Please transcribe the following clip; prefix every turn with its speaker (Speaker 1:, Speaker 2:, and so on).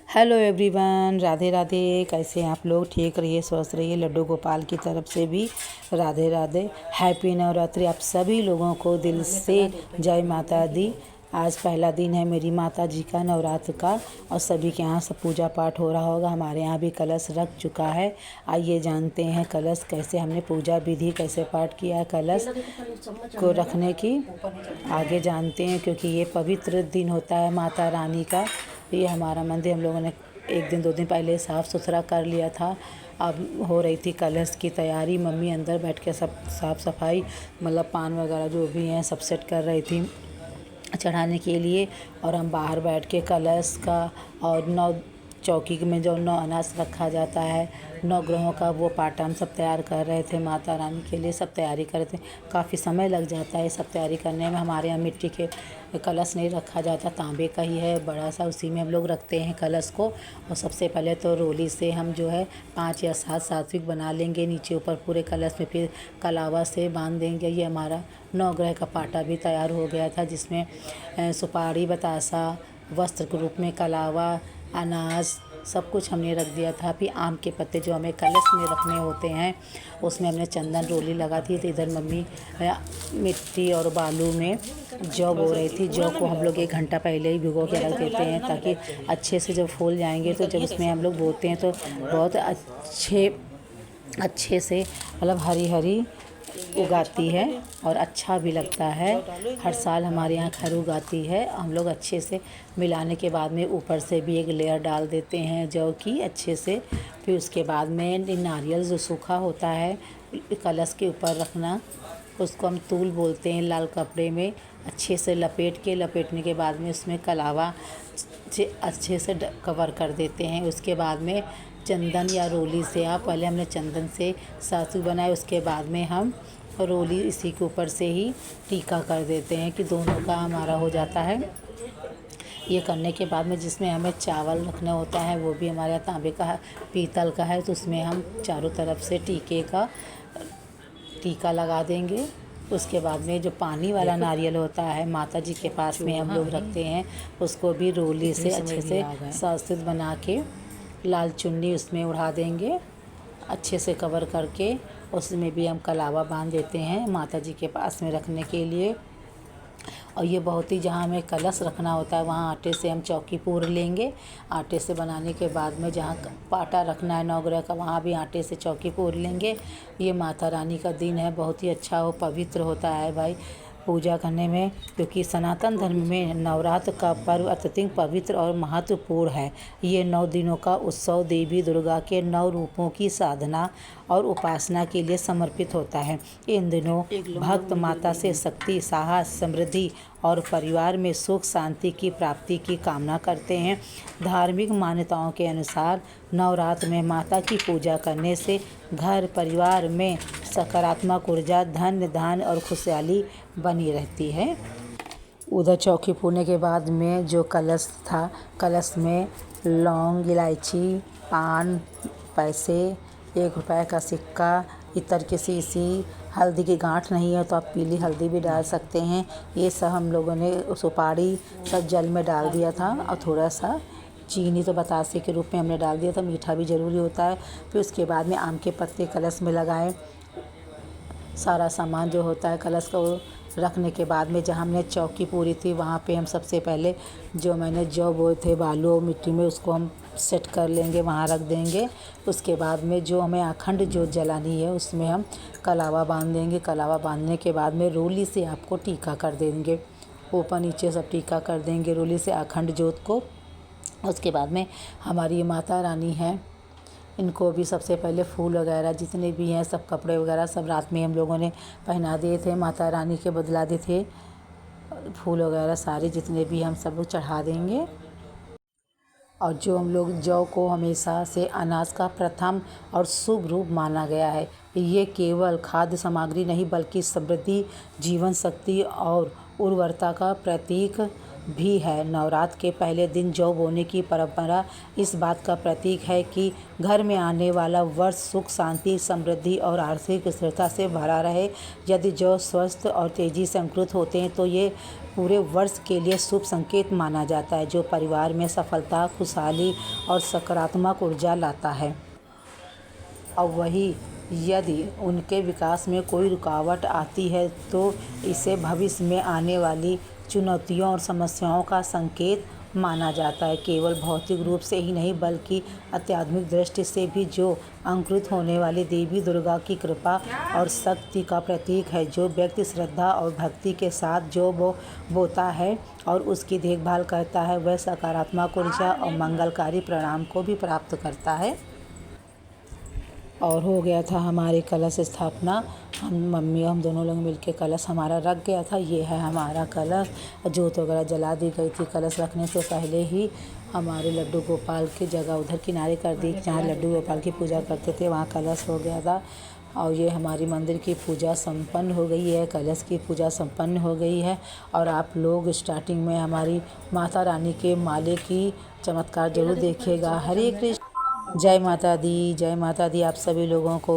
Speaker 1: Hello everyone, Radhe Radhe. कैसे हैं आप लोग? ठीक रहिए, स्वस्थ रहिए। लड्डू गोपाल की तरफ से भी राधे राधे। हैप्पी नवरात्रि आप सभी लोगों को दिल से जय माता दी। आज पहला दिन है मेरी माता जी का नवरात्र का और सभी के यहाँ सब पूजा पाठ हो रहा होगा। हमारे यहाँ भी कलश रख चुका है। आइए जानते हैं कलश कैसे हमने पूजा विधि कैसे पाठ किया कलश को रखने की। आगे जानते हैं, क्योंकि ये पवित्र दिन होता है माता रानी का। ये हमारा मंदिर हम लोगों ने एक दिन 2 दिन पहले साफ़ सुथरा कर लिया था। अब हो रही थी कलश की तैयारी। मम्मी अंदर बैठ के सब साफ़ सफाई मतलब पान वगैरह जो भी हैं सब सेट कर रही थी चढ़ाने के लिए। और हम बाहर बैठ के कलश का और 9 चौकी में जो 9 अनाज रखा जाता है 9 ग्रहों का वो पाटा हम सब तैयार कर रहे थे। माता रानी के लिए सब तैयारी कर रहे थे। काफ़ी समय लग जाता है सब तैयारी करने में। हमारे यहाँ मिट्टी के कलश नहीं रखा जाता, तांबे का ही है बड़ा सा, उसी में हम लोग रखते हैं कलश को। और सबसे पहले तो रोली से हम जो है 5 या 7 सात्विक बना लेंगे नीचे ऊपर पूरे कलश में, फिर कलावा से बांध देंगे। ये हमारा 9 ग्रह का पाटा भी तैयार हो गया था, जिसमें सुपारी, बतासा, वस्त्र के रूप में कलावा, अनाज सब कुछ हमने रख दिया था। फिर आम के पत्ते जो हमें कलश में रखने होते हैं उसमें हमने चंदन रोली लगा दी। तो इधर मम्मी मिट्टी और बालू में जौ बो रही थी। जौ को हम लोग 1 घंटा पहले ही भिगो के रख देते हैं, ताकि अच्छे से जब फूल जाएंगे तो जब उसमें हम लोग बोते हैं तो बहुत अच्छे से मतलब हरी हरी उगाती है और अच्छा भी लगता है। हर साल हमारे यहाँ खैर उगाती है। हम लोग अच्छे से मिलाने के बाद में ऊपर से भी एक लेयर डाल देते हैं जौ की अच्छे से। फिर उसके बाद में नारियल जो सूखा होता है कलश के ऊपर रखना, उसको हम तूल बोलते हैं। लाल कपड़े में अच्छे से लपेटने के बाद में उसमें कलावा से अच्छे से कवर कर देते हैं। उसके बाद में चंदन या रोली से पहले हमने चंदन से सासू बनाए, उसके बाद में हम रोली इसी के ऊपर से ही टीका कर देते हैं कि दोनों का हमारा हो जाता है। ये करने के बाद में जिसमें हमें चावल रखना होता है वो भी हमारे तांबे का है, पीतल का है, तो उसमें हम चारों तरफ से टीका लगा देंगे। उसके बाद में जो पानी वाला नारियल होता है माता जी के पास में हम लोग रखते हैं, उसको भी रोली से अच्छे से शास्त्रित बना के लाल चुन्नी उसमें उड़ा देंगे अच्छे से कवर करके। उसमें भी हम कलावा बांध देते हैं माता जी के पास में रखने के लिए। और ये बहुत ही जहाँ हमें कलश रखना होता है वहाँ आटे से हम चौकी पूर लेंगे। आटे से बनाने के बाद में जहाँ पाटा रखना है 9 ग्रह का वहाँ भी आटे से चौकी पूर लेंगे। ये माता रानी का दिन है, बहुत ही अच्छा हो पवित्र होता है भाई पूजा करने में, क्योंकि सनातन धर्म में नवरात्र का पर्व अत्यधिक पवित्र और महत्वपूर्ण है। ये 9 दिनों का उत्सव देवी दुर्गा के 9 रूपों की साधना और उपासना के लिए समर्पित होता है। इन दिनों भक्त माता से शक्ति, साहस, समृद्धि और परिवार में सुख शांति की प्राप्ति की कामना करते हैं। धार्मिक मान्यताओं के अनुसार नवरात्र में माता की पूजा करने से घर परिवार में सकारात्मक ऊर्जा, धन धान्य और खुशहाली बनी रहती है। उधर चौकी पूरने के बाद में जो कलश था, कलश में लौंग, इलायची, पान, पैसे, 1 रुपये का सिक्का, इत्र की शीशी, हल्दी की गांठ नहीं है तो आप पीली हल्दी भी डाल सकते हैं। ये सब हम लोगों ने सुपारी सब जल में डाल दिया था और थोड़ा सा चीनी तो बतासे के रूप में हमने डाल दिया था, मीठा भी ज़रूरी होता है। फिर उसके बाद में आम के पत्ते कलश में लगाए। सारा सामान जो होता है कलश को रखने के बाद में जहाँ हमने चौकी पूरी थी वहाँ पे हम सबसे पहले जो मैंने जौ बोए थे बालू और मिट्टी में उसको हम सेट कर लेंगे, वहाँ रख देंगे। उसके बाद में जो हमें अखंड जोत जलानी है उसमें हम कलावा बांध देंगे। कलावा बांधने के बाद में रोली से आपको टीका कर देंगे, ऊपर नीचे सब टीका कर देंगे रोली से अखंड जोत को। उसके बाद में हमारी माता रानी है, इनको भी सबसे पहले फूल वगैरह जितने भी हैं सब कपड़े वगैरह सब रात में हम लोगों ने पहना दिए थे, माता रानी के बदला दिए थे। फूल वगैरह सारे जितने भी हम सब लोग चढ़ा देंगे। और जो हम लोग जौ को हमेशा से अनाज का प्रथम और शुभ रूप माना गया है। ये केवल खाद्य सामग्री नहीं बल्कि समृद्धि, जीवन शक्ति और उर्वरता का प्रतीक भी है। नवरात्र के पहले दिन जौ बोने की परंपरा इस बात का प्रतीक है कि घर में आने वाला वर्ष सुख, शांति, समृद्धि और आर्थिक स्थिरता से भरा रहे। यदि जौ स्वस्थ और तेजी से अंकुरित होते हैं तो ये पूरे वर्ष के लिए शुभ संकेत माना जाता है, जो परिवार में सफलता, खुशहाली और सकारात्मक ऊर्जा लाता है। और वही यदि उनके विकास में कोई रुकावट आती है तो इसे भविष्य में आने वाली चुनौतियों और समस्याओं का संकेत माना जाता है। केवल भौतिक रूप से ही नहीं बल्कि आध्यात्मिक दृष्टि से भी जो अंकुरित होने वाली देवी दुर्गा की कृपा और शक्ति का प्रतीक है। जो व्यक्ति श्रद्धा और भक्ति के साथ जो बोता है और उसकी देखभाल करता है वह सकारात्मक ऊर्जा और मंगलकारी परिणाम को भी प्राप्त करता है। और हो गया था हमारी कलश स्थापना। मम्मी और हम दोनों लोग मिलके कलश हमारा रख गया था। ये है हमारा कलश। जोत वगैरह जला दी गई थी। कलश रखने से पहले ही हमारे लड्डू गोपाल की जगह उधर किनारे कर दी, जहाँ लड्डू गोपाल की पूजा करते थे वहाँ कलश हो गया था। और ये हमारी मंदिर की पूजा संपन्न हो गई है, कलश की पूजा संपन्न हो गई है। और आप लोग स्टार्टिंग में हमारी माता रानी के माले की चमत्कार जरूर देखिएगा। हरे कृष्ण। जय माता दी, जय माता दी आप सभी लोगों को।